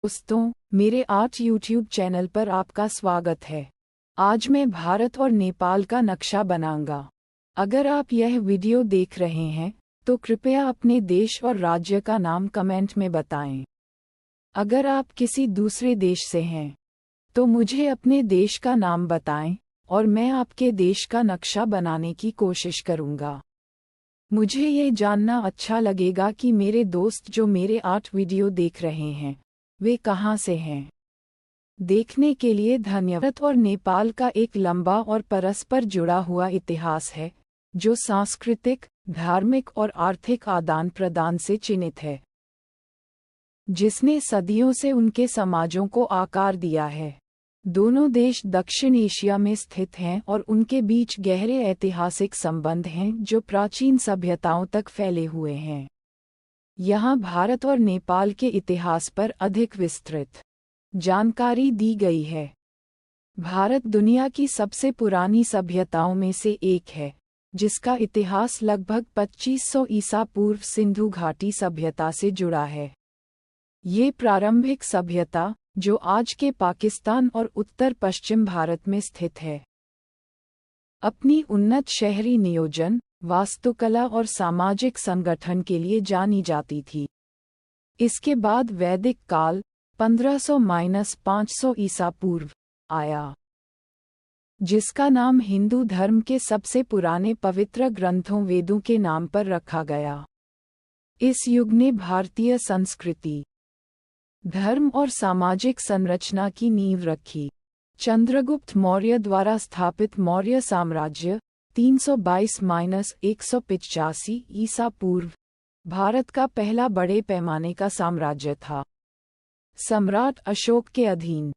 दोस्तों, मेरे art YouTube channel पर आपका स्वागत है। आज मैं भारत और नेपाल का नक्शा बनाऊंगा। अगर आप यह वीडियो देख रहे हैं तो कृपया अपने देश और राज्य का नाम कमेंट में बताएं। अगर आप किसी दूसरे देश से हैं तो मुझे अपने देश का नाम बताएं और मैं आपके देश का नक्शा बनाने की कोशिश करूंगा। मुझे ये जानना अच्छा लगेगा कि मेरे दोस्त जो मेरे आर्ट वीडियो देख रहे हैं वे कहाँ से हैं। देखने के लिए धन्यवाद। भारत और नेपाल का एक लंबा और परस्पर जुड़ा हुआ इतिहास है जो सांस्कृतिक, धार्मिक और आर्थिक आदान प्रदान से चिन्हित है, जिसने सदियों से उनके समाजों को आकार दिया है। दोनों देश दक्षिण एशिया में स्थित हैं और उनके बीच गहरे ऐतिहासिक संबंध हैं जो प्राचीन सभ्यताओं तक फैले हुए हैं। यहाँ भारत और नेपाल के इतिहास पर अधिक विस्तृत जानकारी दी गई है। भारत दुनिया की सबसे पुरानी सभ्यताओं में से एक है, जिसका इतिहास लगभग 2500 ईसा पूर्व सिंधु घाटी सभ्यता से जुड़ा है। ये प्रारंभिक सभ्यता, जो आज के पाकिस्तान और उत्तर पश्चिम भारत में स्थित है, अपनी उन्नत शहरी नियोजन, वास्तुकला और सामाजिक संगठन के लिए जानी जाती थी। इसके बाद वैदिक काल 1500-500 ईसा पूर्व आया, जिसका नाम हिंदू धर्म के सबसे पुराने पवित्र ग्रंथों वेदों के नाम पर रखा गया। इस युग ने भारतीय संस्कृति, धर्म और सामाजिक संरचना की नींव रखी। चंद्रगुप्त मौर्य द्वारा स्थापित मौर्य साम्राज्य 322-185 ईसा पूर्व भारत का पहला बड़े पैमाने का साम्राज्य था। सम्राट अशोक के अधीन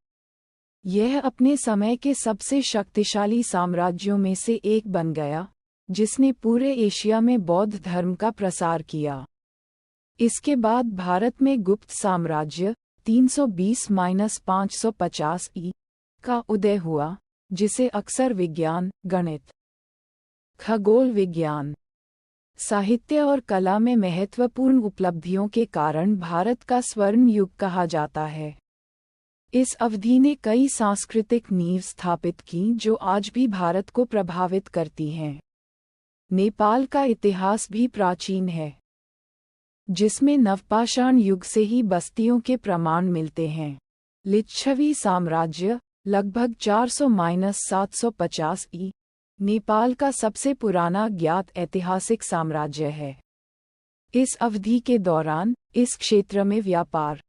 यह अपने समय के सबसे शक्तिशाली साम्राज्यों में से एक बन गया, जिसने पूरे एशिया में बौद्ध धर्म का प्रसार किया। इसके बाद भारत में गुप्त साम्राज्य 320-550 ई का उदय हुआ, जिसे अक्सर विज्ञान, गणित, खगोल विज्ञान, साहित्य और कला में महत्वपूर्ण उपलब्धियों के कारण भारत का स्वर्ण युग कहा जाता है। इस अवधि ने कई सांस्कृतिक नींव स्थापित की जो आज भी भारत को प्रभावित करती हैं। नेपाल का इतिहास भी प्राचीन है, जिसमें नवपाषाण युग से ही बस्तियों के प्रमाण मिलते हैं। लिच्छवी साम्राज्य लगभग 400-750 ई नेपाल का सबसे पुराना ज्ञात ऐतिहासिक साम्राज्य है। इस अवधि के दौरान इस क्षेत्र में व्यापार,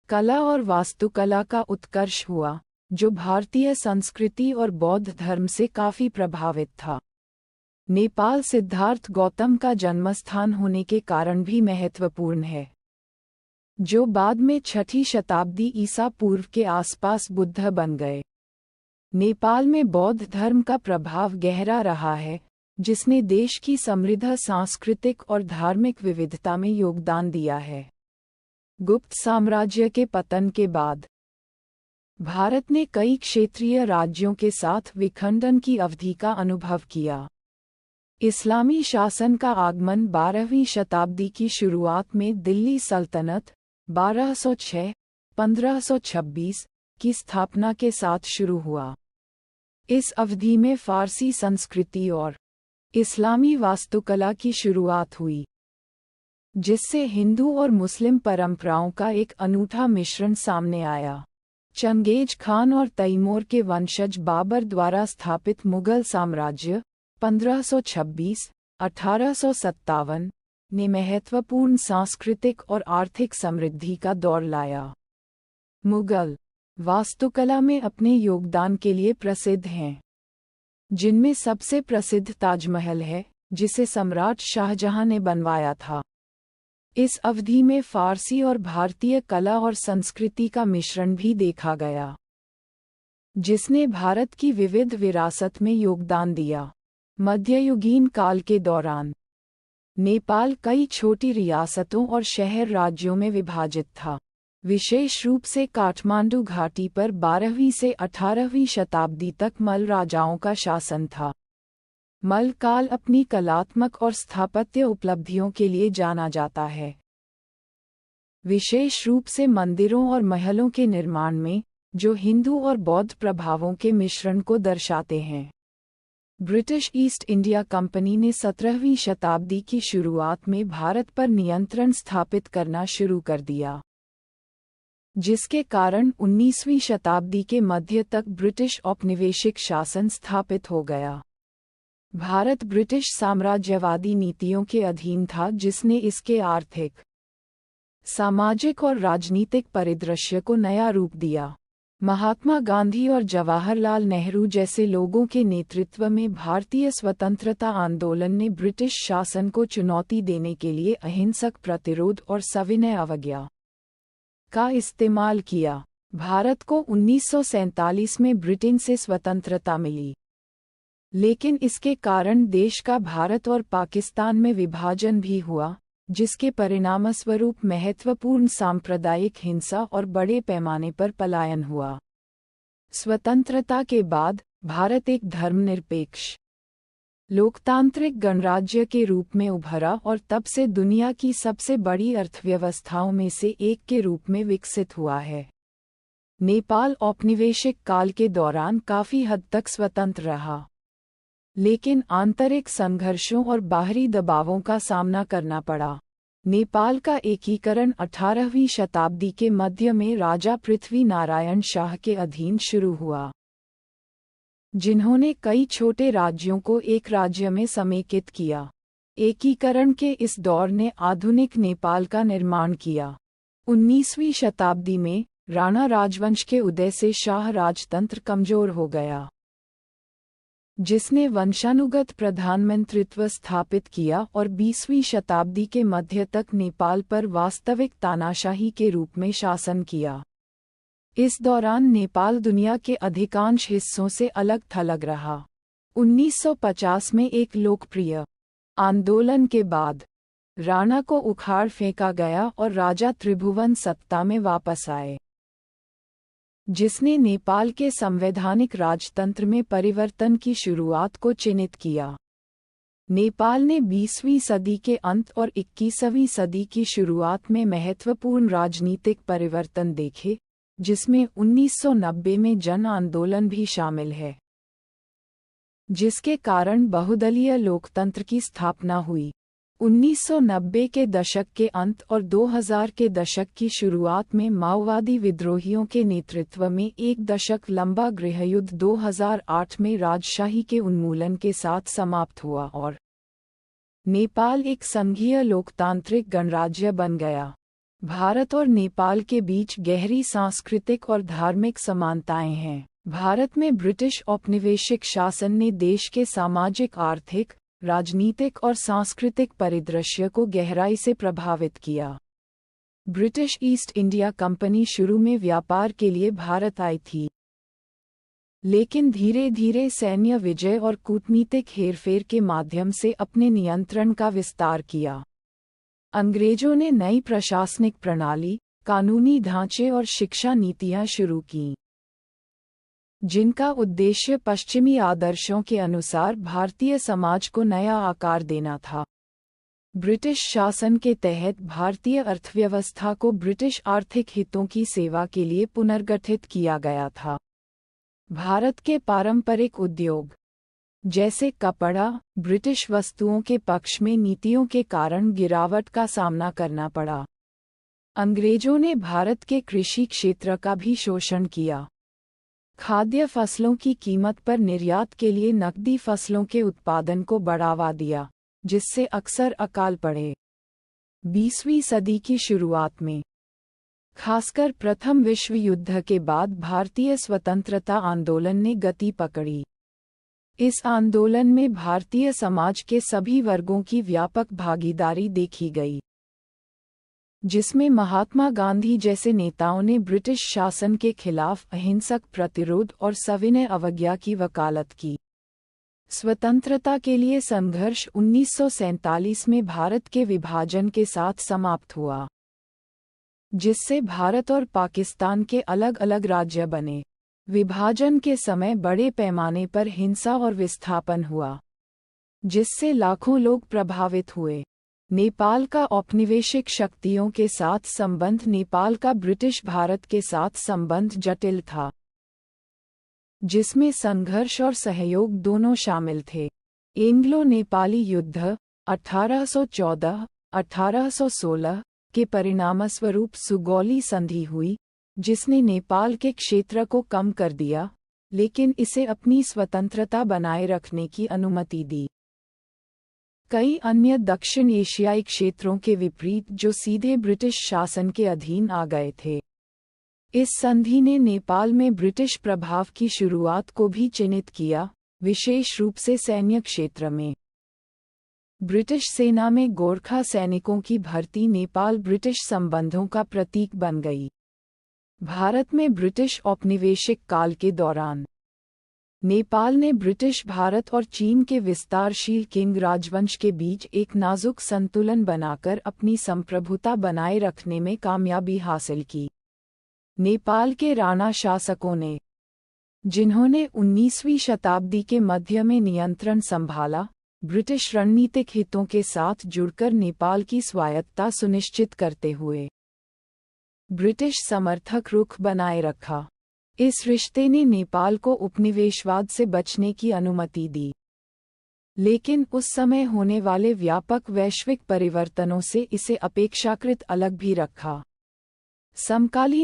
कला और वास्तुकला का उत्कर्ष हुआ, जो भारतीय संस्कृति और बौद्ध धर्म से काफी प्रभावित था। नेपाल सिद्धार्थ गौतम का जन्मस्थान होने के कारण भी महत्वपूर्ण है, जो बाद में 6ठी शताब्दी ईसा पूर्व के आसपास बुद्ध बन गए। नेपाल में बौद्ध धर्म का प्रभाव गहरा रहा है, जिसने देश की समृद्ध सांस्कृतिक और धार्मिक विविधता में योगदान दिया है। गुप्त साम्राज्य के पतन के बाद भारत ने कई क्षेत्रीय राज्यों के साथ विखंडन की अवधि का अनुभव किया। इस्लामी शासन का आगमन 12वीं शताब्दी की शुरुआत में दिल्ली सल्तनत 1206-1526 की स्थापना के साथ शुरू हुआ। इस अवधि में फारसी संस्कृति और इस्लामी वास्तुकला की शुरुआत हुई, जिससे हिंदू और मुस्लिम परंपराओं का एक अनूठा मिश्रण सामने आया। चंगेज खान और तैमूर के वंशज बाबर द्वारा स्थापित मुगल साम्राज्य 1526-1857 ने महत्वपूर्ण सांस्कृतिक और आर्थिक समृद्धि का दौर लाया। मुगल वास्तुकला में अपने योगदान के लिए प्रसिद्ध हैं, जिनमें सबसे प्रसिद्ध ताजमहल है, जिसे सम्राट शाहजहां ने बनवाया था। इस अवधि में फारसी और भारतीय कला और संस्कृति का मिश्रण भी देखा गया, जिसने भारत की विविध विरासत में योगदान दिया। मध्ययुगीन काल के दौरान नेपाल कई छोटी रियासतों और शहर राज्यों में विभाजित था। विशेष रूप से काठमांडू घाटी पर 12वीं से 18वीं शताब्दी तक मल राजाओं का शासन था। मल काल अपनी कलात्मक और स्थापत्य उपलब्धियों के लिए जाना जाता है। विशेष रूप से मंदिरों और महलों के निर्माण में, जो हिंदू और बौद्ध प्रभावों के मिश्रण को दर्शाते हैं। ब्रिटिश ईस्ट इंडिया कंपनी ने 17वीं शताब्दी की शुरुआत में भारत पर नियंत्रण स्थापित करना शुरू कर दिया, जिसके कारण 19वीं शताब्दी के मध्य तक ब्रिटिश औपनिवेशिक शासन स्थापित हो गया। भारत ब्रिटिश साम्राज्यवादी नीतियों के अधीन था, जिसने इसके आर्थिक, सामाजिक और राजनीतिक परिदृश्य को नया रूप दिया। महात्मा गांधी और जवाहरलाल नेहरू जैसे लोगों के नेतृत्व में भारतीय स्वतंत्रता आंदोलन ने ब्रिटिश शासन को चुनौती देने के लिए अहिंसक प्रतिरोध और सविनय अवज्ञा का इस्तेमाल किया। भारत को 1947 में ब्रिटेन से स्वतंत्रता मिली, लेकिन इसके कारण देश का भारत और पाकिस्तान में विभाजन भी हुआ, जिसके परिणामस्वरूप महत्वपूर्ण सांप्रदायिक हिंसा और बड़े पैमाने पर पलायन हुआ। स्वतंत्रता के बाद भारत एक धर्मनिरपेक्ष, लोकतांत्रिक गणराज्य के रूप में उभरा और तब से दुनिया की सबसे बड़ी अर्थव्यवस्थाओं में से एक के रूप में विकसित हुआ है। नेपाल औपनिवेशिक काल के दौरान काफी हद तक स्वतंत्र रहा, लेकिन आंतरिक संघर्षों और बाहरी दबावों का सामना करना पड़ा। नेपाल का एकीकरण 18वीं शताब्दी के मध्य में राजा पृथ्वी नारायण शाह के अधीन शुरू हुआ, जिन्होंने कई छोटे राज्यों को एक राज्य में समेकित किया। एकीकरण के इस दौर ने आधुनिक नेपाल का निर्माण किया। 19वीं शताब्दी में राणा राजवंश के उदय से शाह राजतंत्र कमजोर हो गया, जिसने वंशानुगत प्रधानमंत्रित्व स्थापित किया और 20वीं शताब्दी के मध्य तक नेपाल पर वास्तविक तानाशाही के रूप में शासन किया। इस दौरान नेपाल दुनिया के अधिकांश हिस्सों से अलग थलग रहा। 1950 में एक लोकप्रिय आंदोलन के बाद राणा को उखाड़ फेंका गया और राजा त्रिभुवन सत्ता में वापस आए, जिसने नेपाल के संवैधानिक राजतंत्र में परिवर्तन की शुरुआत को चिन्हित किया। नेपाल ने 20वीं सदी के अंत और 21वीं सदी की शुरुआत में महत्वपूर्ण राजनीतिक परिवर्तन देखे, जिसमें 1990 में जन आंदोलन भी शामिल है, जिसके कारण बहुदलीय लोकतंत्र की स्थापना हुई। 1990 के दशक के अंत और 2000 के दशक की शुरुआत में माओवादी विद्रोहियों के नेतृत्व में एक दशक लंबा गृहयुद्ध 2008 में राजशाही के उन्मूलन के साथ समाप्त हुआ और नेपाल एक संघीय लोकतांत्रिक गणराज्य बन गया। भारत और नेपाल के बीच गहरी सांस्कृतिक और धार्मिक समानताएं हैं। भारत में ब्रिटिश औपनिवेशिक शासन ने देश के सामाजिक, आर्थिक, राजनीतिक और सांस्कृतिक परिदृश्य को गहराई से प्रभावित किया। ब्रिटिश ईस्ट इंडिया कंपनी शुरू में व्यापार के लिए भारत आई थी, लेकिन धीरे धीरे सैन्य विजय और कूटनीतिक हेरफेर के माध्यम से अपने नियंत्रण का विस्तार किया। अंग्रेजों ने नई प्रशासनिक प्रणाली, कानूनी ढांचे और शिक्षा नीतियां शुरू कीं, जिनका उद्देश्य पश्चिमी आदर्शों के अनुसार भारतीय समाज को नया आकार देना था। ब्रिटिश शासन के तहत भारतीय अर्थव्यवस्था को ब्रिटिश आर्थिक हितों की सेवा के लिए पुनर्गठित किया गया था। भारत के पारंपरिक उद्योग, जैसे कपड़ा, ब्रिटिश वस्तुओं के पक्ष में नीतियों के कारण गिरावट का सामना करना पड़ा। अंग्रेजों ने भारत के कृषि क्षेत्र का भी शोषण किया। खाद्य फसलों की कीमत पर निर्यात के लिए नकदी फसलों के उत्पादन को बढ़ावा दिया, जिससे अक्सर अकाल पड़े। 20वीं सदी की शुरुआत में, खासकर प्रथम विश्व युद्ध के बाद भारतीय स्वतंत्रता आंदोलन ने गति पकड़ी। इस आंदोलन में भारतीय समाज के सभी वर्गों की व्यापक भागीदारी देखी गई, जिसमें महात्मा गांधी जैसे नेताओं ने ब्रिटिश शासन के खिलाफ अहिंसक प्रतिरोध और सविनय अवज्ञा की वकालत की। स्वतंत्रता के लिए संघर्ष 1947 में भारत के विभाजन के साथ समाप्त हुआ, जिससे भारत और पाकिस्तान के अलग अलग राज्य बने। विभाजन के समय बड़े पैमाने पर हिंसा और विस्थापन हुआ, जिससे लाखों लोग प्रभावित हुए। नेपाल का औपनिवेशिक शक्तियों के साथ संबंध। नेपाल का ब्रिटिश भारत के साथ संबंध जटिल था, जिसमें संघर्ष और सहयोग दोनों शामिल थे। एंग्लो नेपाली युद्ध 1814-1816 के परिणामस्वरूप सुगौली संधि हुई, जिसने नेपाल के क्षेत्र को कम कर दिया, लेकिन इसे अपनी स्वतंत्रता बनाए रखने की अनुमति दी। कई अन्य दक्षिण एशियाई क्षेत्रों के विपरीत जो सीधे ब्रिटिश शासन के अधीन आ गए थे। इस संधि ने नेपाल में ब्रिटिश प्रभाव की शुरुआत को भी चिन्हित किया, विशेष रूप से सैन्य क्षेत्र में। ब्रिटिश सेना में गोरखा सैनिकों की भर्ती नेपाल ब्रिटिश संबंधों का प्रतीक बन गई। भारत में ब्रिटिश औपनिवेशिक काल के दौरान नेपाल ने ब्रिटिश भारत और चीन के विस्तारशील किंग राजवंश के बीच एक नाजुक संतुलन बनाकर अपनी संप्रभुता बनाए रखने में कामयाबी हासिल की। नेपाल के राणा शासकों ने, जिन्होंने 19वीं शताब्दी के मध्य में नियंत्रण संभाला, ब्रिटिश रणनीतिक हितों के साथ जुड़कर नेपाल की स्वायत्तता सुनिश्चित करते हुए ब्रिटिश समर्थक रुख बनाए रखा। इस रिश्ते ने नेपाल को उपनिवेशवाद से बचने की अनुमति दी, लेकिन उस समय होने वाले व्यापक वैश्विक परिवर्तनों से इसे अपेक्षाकृत अलग भी रखा। समकालीन